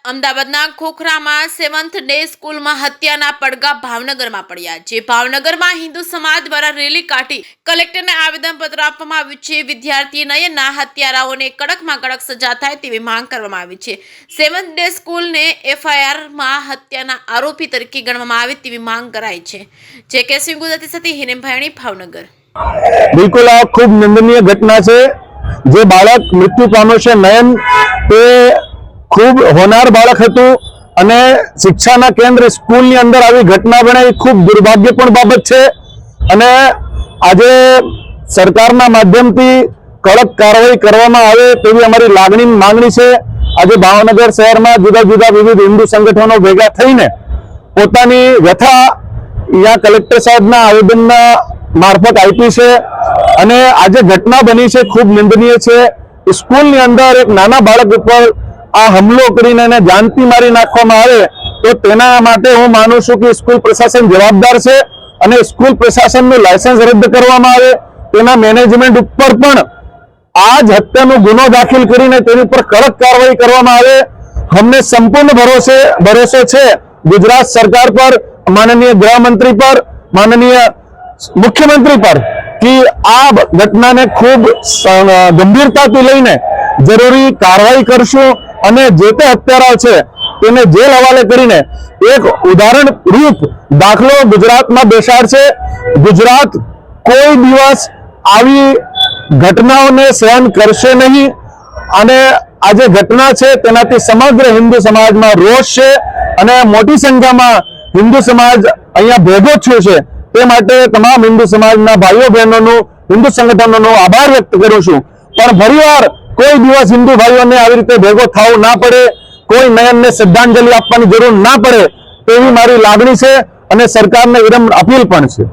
અમદાવાદના ખોખરામાં 7th day સ્કૂલમાં હત્યાના પડઘા ભાવનગરમાં પડ્યા। જે ભાવનગરમાં હિન્દુ સમાજ દ્વારા રેલી કાઢી કલેક્ટરને આવેદનપત્ર આપવામાં આવ્યું છે। વિદ્યાર્થી નયનના હત્યારાઓને કડકમાં કડક સજા થાય તેવી માંગ કરવામાં આવી છે। 7th ડે સ્કૂલને FIRમાં હત્યાના આરોપી તરીકે ગણવામાં આવે તેવી માંગ કરાઈ છે। જે કેસી ગુજરાતી સાથે હિરેન ભાયણી ભાવનગર। बिल्कुल आ खूब निंदनीय घटना है। जे बाळक मृत्यु पाम्यो छे नयन ते खूब होनार बाळक हतुं अने शिक्षाना केंद्र स्कूलनी अंदर आवी घटना बने खूब दुर्भाग्यपूर्ण बाबत छे अने आजे सरकारना माध्यमथी कड़क कारवाई करवामां आवे तेवी अमारी लागणी मांगणी छे। आजे भावनगर शहेरमां जुदा जुदा विविध हिंदू संगठनो भेगा थईने पोतानी व्यथा या कलेक्टर साहेबना आवेदनना मार्फत आपी है। अने आज घटना बनी है खूब निंदनीय है। स्कूल अंदर एक नाना बाळक पर आ हमलो करीने जानती मारी नाखवामां आवे तो तेना माटे हूँ मानु छुं कि स्कूल प्रशासन जवाबदार है अने स्कूल प्रशासन लाइसेंस रद्द करवामां आवे तेना मैनेजमेंट उपर पण आज हत्यानो गुनो दाखिल करीने तेनी पर कड़क कार्रवाई करवामां आवे। हमने संपूर्ण भरोसे छे गुजरात सरकार पर, माननीय गृहमंत्री पर, माननीय मुख्यमंत्री पर कि आ घटना ने खूब गंभीरता लईने जरूरी कार्रवाई करशुं अने जे ते हत्यारा छे तेने जेल हवाले करीने एक उदाहरण रूप दाखलो गुजरात में बेसाडशे। गुजरात कोई दिवस आवी घटनाओने सहन करशे नहीं अने आज घटना छे तेनाथी समग्र हिंदू समाज में रोष छे अने मोटी संख्या में हिंदू समाज अहींया भेगो थयो छे। ते माटे तमाम हिंदू समाजना भाईओ बहनों हिंदू संगठनों आभार व्यक्त करूं छुं। पण फरीवार कोई दिवस हिंदू भाईओ ने आवी रीते भेगो थवुं ना पड़े, कोई नयन ने श्रद्धांजलि आपवानी जरूर ना पड़े तेवी मारी लागणी छे अने सरकारने विनम्र अपील पण छे।